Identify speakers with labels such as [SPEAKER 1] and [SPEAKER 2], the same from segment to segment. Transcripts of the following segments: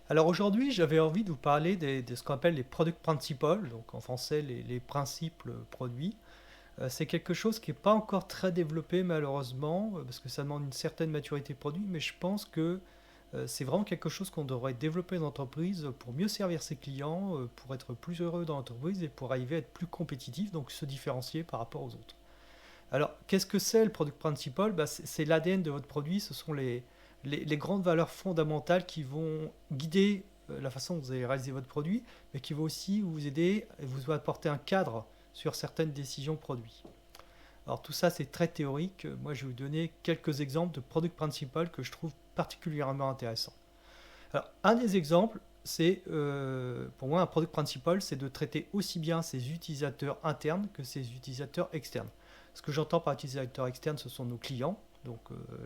[SPEAKER 1] Alors aujourd'hui, j'avais envie de vous parler de ce qu'on appelle les product principles, donc en français les principes produits. C'est quelque chose qui n'est pas encore très développé malheureusement, parce que ça demande une certaine maturité produit, mais je pense que c'est vraiment quelque chose qu'on devrait développer dans l'entreprise pour mieux servir ses clients, pour être plus heureux dans l'entreprise et pour arriver à être plus compétitif, donc se différencier par rapport aux autres. Alors, qu'est-ce que c'est le product principal? Bah, c'est l'ADN de votre produit, ce sont les grandes valeurs fondamentales qui vont guider la façon dont vous allez réaliser votre produit, mais qui vont aussi vous aider et vous apporter un cadre sur certaines décisions produits. Alors tout ça c'est très théorique, moi je vais vous donner quelques exemples de product principal que je trouve particulièrement intéressants. Alors un des exemples, c'est pour moi un product principal, c'est de traiter aussi bien ses utilisateurs internes que ses utilisateurs externes. Ce que j'entends par utilisateur externe, ce sont nos clients, donc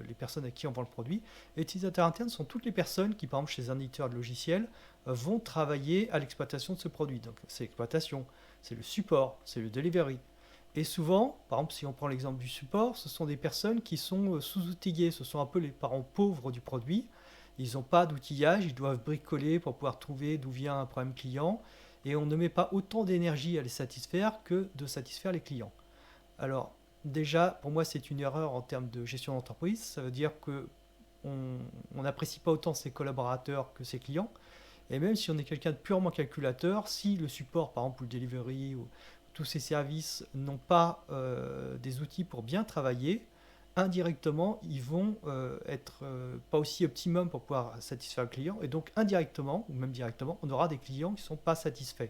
[SPEAKER 1] les personnes à qui on vend le produit. Et utilisateurs internes sont toutes les personnes qui, par exemple, chez un éditeur de logiciels, vont travailler à l'exploitation de ce produit. Donc c'est l'exploitation, c'est le support, c'est le delivery. Et souvent, par exemple, si on prend l'exemple du support, ce sont des personnes qui sont sous-outillées, ce sont un peu les parents pauvres du produit. Ils n'ont pas d'outillage, ils doivent bricoler pour pouvoir trouver d'où vient un problème client. Et on ne met pas autant d'énergie à les satisfaire que de satisfaire les clients. Alors, déjà, pour moi, c'est une erreur en termes de gestion d'entreprise. Ça veut dire que on n'apprécie pas autant ses collaborateurs que ses clients. Et même si on est quelqu'un de purement calculateur, si le support, par exemple, ou le delivery, ou tous ces services n'ont pas des outils pour bien travailler, indirectement, ils vont être pas aussi optimum pour pouvoir satisfaire le client. Et donc, indirectement, ou même directement, on aura des clients qui ne sont pas satisfaits.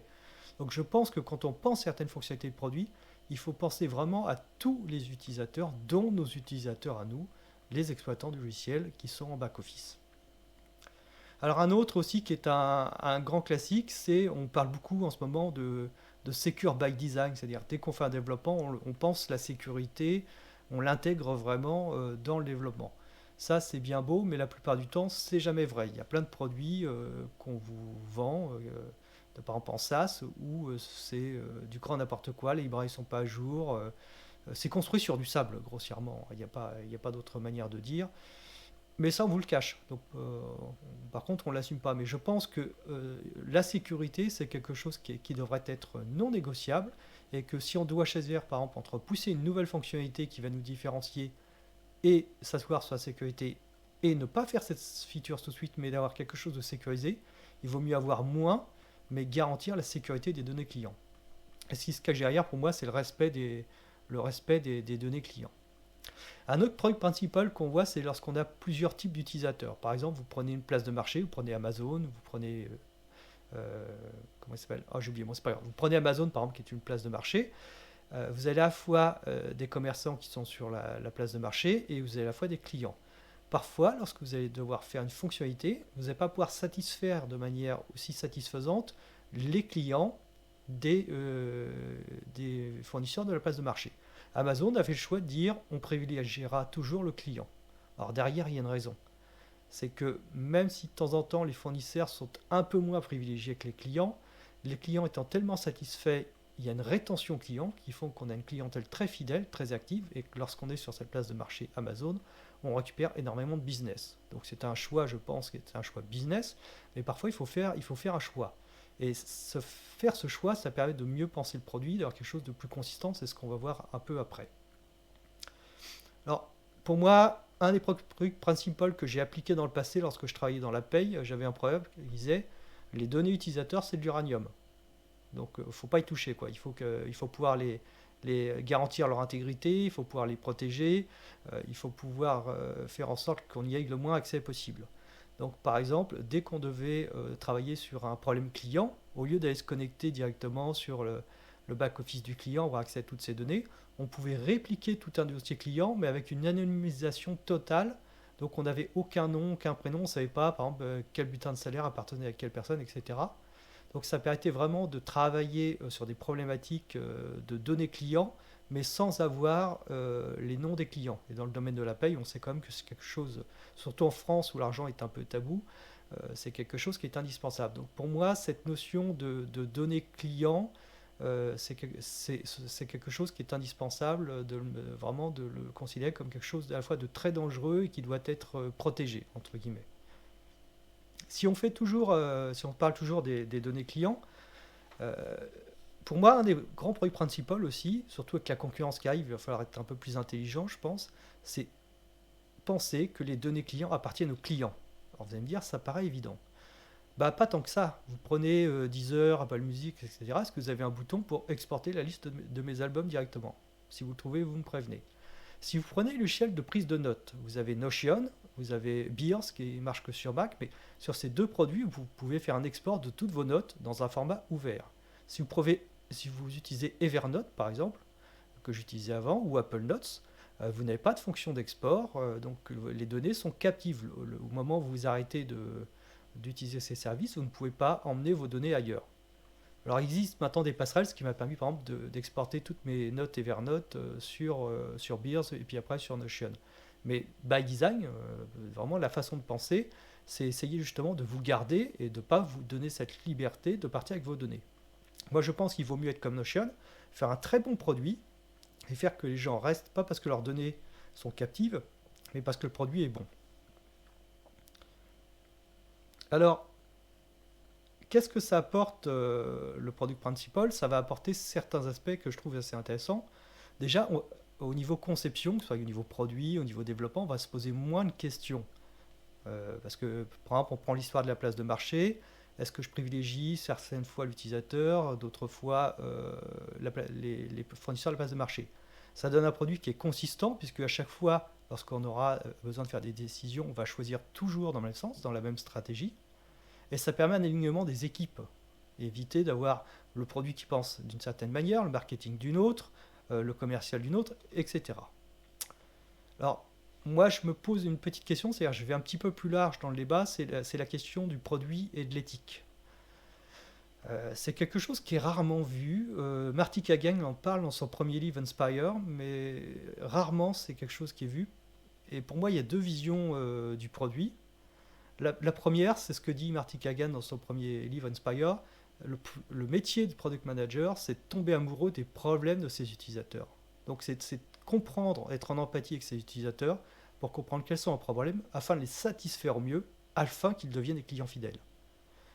[SPEAKER 1] Donc, je pense que quand on pense certaines fonctionnalités de produits, il faut penser vraiment à tous les utilisateurs, dont nos utilisateurs à nous, les exploitants du logiciel qui sont en back-office. Alors un autre aussi qui est un grand classique, c'est, on parle beaucoup en ce moment de secure by design, c'est-à-dire dès qu'on fait un développement, on pense la sécurité, on l'intègre vraiment dans le développement. Ça c'est bien beau, mais la plupart du temps c'est jamais vrai. Il y a plein de produits qu'on vous vend, par exemple en SaaS, où c'est du grand n'importe quoi, les librairies sont pas à jour, c'est construit sur du sable grossièrement, il n'y a pas d'autre manière de dire. Mais ça, on vous le cache. Donc, par contre, on ne l'assume pas. Mais je pense que la sécurité, c'est quelque chose qui devrait être non négociable. Et que si on doit choisir, par exemple, entre pousser une nouvelle fonctionnalité qui va nous différencier et s'asseoir sur la sécurité et ne pas faire cette feature tout de suite, mais d'avoir quelque chose de sécurisé, il vaut mieux avoir moins, mais garantir la sécurité des données clients. Et ce qui se cache derrière, pour moi, c'est le respect des données clients. Un autre problème principal qu'on voit, c'est lorsqu'on a plusieurs types d'utilisateurs. Par exemple, vous prenez une place de marché, vous prenez Amazon, vous prenez comment il s'appelle? Oh, j'ai oublié, bon, c'est pas grave. Vous prenez Amazon, par exemple, qui est une place de marché. Vous avez à la fois des commerçants qui sont sur la place de marché et vous avez à la fois des clients. Parfois, lorsque vous allez devoir faire une fonctionnalité, vous n'allez pas pouvoir satisfaire de manière aussi satisfaisante les clients des fournisseurs de la place de marché. Amazon a fait le choix de dire on privilégiera toujours le client. Alors derrière, il y a une raison. C'est que même si de temps en temps les fournisseurs sont un peu moins privilégiés que les clients étant tellement satisfaits, il y a une rétention client qui font qu'on a une clientèle très fidèle, très active, et que lorsqu'on est sur cette place de marché Amazon, on récupère énormément de business. Donc c'est un choix, je pense, qui est un choix business, mais parfois il faut faire un choix. Et faire ce choix, ça permet de mieux penser le produit, d'avoir quelque chose de plus consistant, c'est ce qu'on va voir un peu après. Alors, pour moi, un des trucs principaux que j'ai appliqué dans le passé lorsque je travaillais dans la paye, j'avais un problème qui disait les données utilisateurs, c'est de l'uranium. Donc, il ne faut pas y toucher, quoi. Il faut pouvoir les garantir leur intégrité, il faut pouvoir les protéger, il faut pouvoir faire en sorte qu'on y ait le moins accès possible. Donc, par exemple, dès qu'on devait travailler sur un problème client, au lieu d'aller se connecter directement sur le back-office du client, avoir accès à toutes ces données, on pouvait répliquer tout un dossier client, mais avec une anonymisation totale. Donc, on n'avait aucun nom, aucun prénom, on ne savait pas, par exemple, quel bulletin de salaire appartenait à quelle personne, etc. Donc, ça permettait vraiment de travailler sur des problématiques de données clients, mais sans avoir les noms des clients. Et dans le domaine de la paye, on sait quand même que c'est quelque chose, surtout en France où l'argent est un peu tabou, c'est quelque chose qui est indispensable. Donc pour moi, cette notion de données clients, c'est quelque chose qui est indispensable, vraiment de le considérer comme quelque chose à la fois de très dangereux et qui doit être protégé, entre guillemets. Si on fait toujours, si on parle toujours des données clients, euh, pour moi, un des grands produits principaux aussi, surtout avec la concurrence qui arrive, il va falloir être un peu plus intelligent, je pense, c'est penser que les données clients appartiennent aux clients. Alors vous allez me dire, ça paraît évident. Bah pas tant que ça. Vous prenez Deezer, Apple Music, etc. Est-ce que vous avez un bouton pour exporter la liste de mes albums directement? Si vous le trouvez, vous me prévenez. Si vous prenez le logiciel de prise de notes, vous avez Notion, vous avez Beers qui marche que sur Mac, mais sur ces deux produits, vous pouvez faire un export de toutes vos notes dans un format ouvert. Si vous utilisez Evernote par exemple, que j'utilisais avant, ou Apple Notes, vous n'avez pas de fonction d'export, donc les données sont captives. Au moment où vous arrêtez d'utiliser ces services, vous ne pouvez pas emmener vos données ailleurs. Alors il existe maintenant des passerelles, ce qui m'a permis par exemple d'exporter toutes mes notes Evernote sur Beers et puis après sur Notion. Mais by design, vraiment la façon de penser, c'est essayer justement de vous garder et de ne pas vous donner cette liberté de partir avec vos données. Moi je pense qu'il vaut mieux être comme Notion, faire un très bon produit et faire que les gens restent, pas parce que leurs données sont captives, mais parce que le produit est bon. Alors, qu'est-ce que ça apporte le product principal? Ça va apporter certains aspects que je trouve assez intéressants. Déjà, au niveau conception, que ce soit au niveau produit, au niveau développement, on va se poser moins de questions. Parce que, par exemple, on prend l'histoire de la place de marché. Est-ce que je privilégie certaines fois l'utilisateur, d'autres fois les fournisseurs de la place de marché? Ça donne un produit qui est consistant, puisque à chaque fois, lorsqu'on aura besoin de faire des décisions, on va choisir toujours dans le même sens, dans la même stratégie. Et ça permet un alignement des équipes. Éviter d'avoir le produit qui pense d'une certaine manière, le marketing d'une autre, le commercial d'une autre, etc. Alors, moi, je me pose une petite question, c'est-à-dire je vais un petit peu plus large dans le débat, c'est la question du produit et de l'éthique. C'est quelque chose qui est rarement vu. Marty Kagan en parle dans son premier livre Inspire, mais rarement c'est quelque chose qui est vu. Et pour moi, il y a deux visions du produit. La première, c'est ce que dit Marty Kagan dans son premier livre Inspire. Le métier de product manager, c'est de tomber amoureux des problèmes de ses utilisateurs. Donc c'est comprendre, être en empathie avec ses utilisateurs pour comprendre quels sont leurs problèmes afin de les satisfaire au mieux, afin qu'ils deviennent des clients fidèles.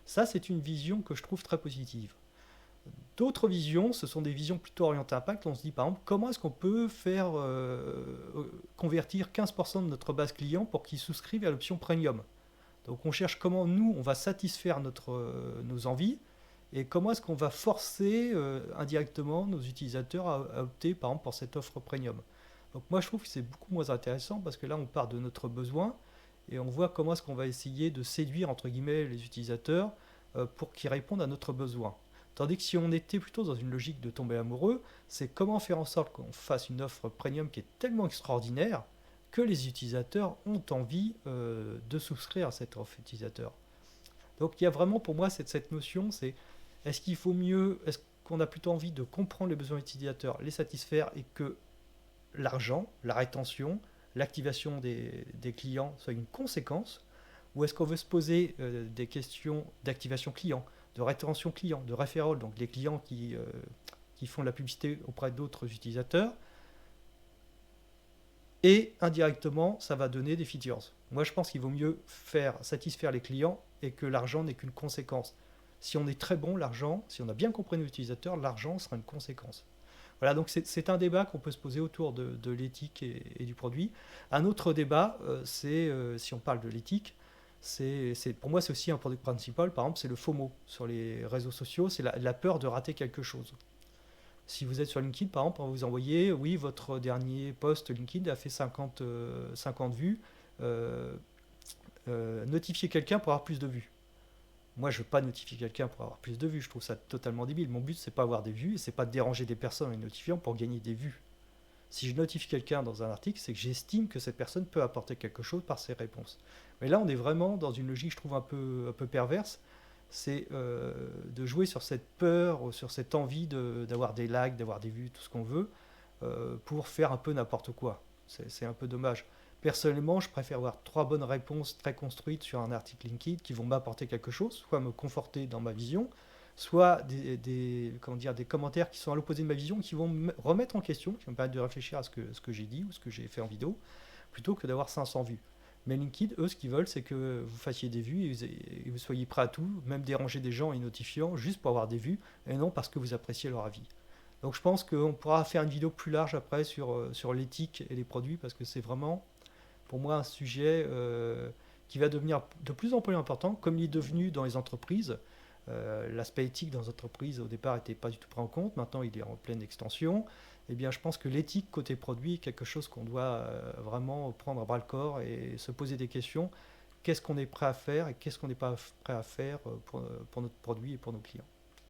[SPEAKER 1] Ça, c'est une vision que je trouve très positive. D'autres visions, ce sont des visions plutôt orientées impact. On se dit par exemple, comment est-ce qu'on peut faire convertir 15% de notre base client pour qu'ils souscrivent à l'option premium. Donc on cherche comment nous, on va satisfaire nos envies et comment est-ce qu'on va forcer indirectement nos utilisateurs à opter par exemple pour cette offre premium. Donc moi je trouve que c'est beaucoup moins intéressant parce que là on part de notre besoin et on voit comment est-ce qu'on va essayer de séduire entre guillemets les utilisateurs pour qu'ils répondent à notre besoin. Tandis que si on était plutôt dans une logique de tomber amoureux, c'est comment faire en sorte qu'on fasse une offre premium qui est tellement extraordinaire que les utilisateurs ont envie de souscrire à cette offre utilisateur. Donc il y a vraiment pour moi cette notion, c'est est-ce qu'il faut mieux, est-ce qu'on a plutôt envie de comprendre les besoins utilisateurs, les satisfaire et que l'argent, la rétention, l'activation des clients soit une conséquence, ou est-ce qu'on veut se poser des questions d'activation client, de rétention client, de referral, donc les clients qui font de la publicité auprès d'autres utilisateurs, et indirectement, ça va donner des features. Moi, je pense qu'il vaut mieux faire satisfaire les clients et que l'argent n'est qu'une conséquence. Si on est très bon, l'argent, si on a bien compris nos utilisateurs, l'argent sera une conséquence. Voilà, donc c'est un débat qu'on peut se poser autour de l'éthique et du produit. Un autre débat, si on parle de l'éthique, pour moi c'est aussi un produit principal, par exemple c'est le FOMO sur les réseaux sociaux, c'est la peur de rater quelque chose. Si vous êtes sur LinkedIn, par exemple, on va vous envoyer, oui, votre dernier post LinkedIn a fait 50 vues, euh, notifiez quelqu'un pour avoir plus de vues. Moi, je ne veux pas notifier quelqu'un pour avoir plus de vues, je trouve ça totalement débile. Mon but, c'est pas avoir des vues, et c'est pas de déranger des personnes en les notifiant pour gagner des vues. Si je notifie quelqu'un dans un article, c'est que j'estime que cette personne peut apporter quelque chose par ses réponses. Mais là, on est vraiment dans une logique, je trouve, un peu perverse. C'est de jouer sur cette peur, sur cette envie d'avoir des likes, d'avoir des vues, tout ce qu'on veut, pour faire un peu n'importe quoi. C'est un peu dommage. Personnellement, je préfère avoir 3 bonnes réponses très construites sur un article LinkedIn qui vont m'apporter quelque chose, soit me conforter dans ma vision, soit des commentaires qui sont à l'opposé de ma vision, qui vont me remettre en question, qui vont me permettre de réfléchir à ce que j'ai dit ou ce que j'ai fait en vidéo, plutôt que d'avoir 500 vues. Mais LinkedIn, eux, ce qu'ils veulent, c'est que vous fassiez des vues et vous soyez prêt à tout, même déranger des gens et notifiants, juste pour avoir des vues, et non parce que vous appréciez leur avis. Donc je pense qu'on pourra faire une vidéo plus large après sur l'éthique et les produits, parce que c'est vraiment, pour moi, un sujet qui va devenir de plus en plus important, comme il est devenu dans les entreprises. L'aspect éthique dans les entreprises, au départ, n'était pas du tout pris en compte, maintenant il est en pleine extension. Eh bien, je pense que l'éthique côté produit est quelque chose qu'on doit vraiment prendre à bras le corps et se poser des questions. Qu'est-ce qu'on est prêt à faire et qu'est-ce qu'on n'est pas prêt à faire pour notre produit et pour nos clients.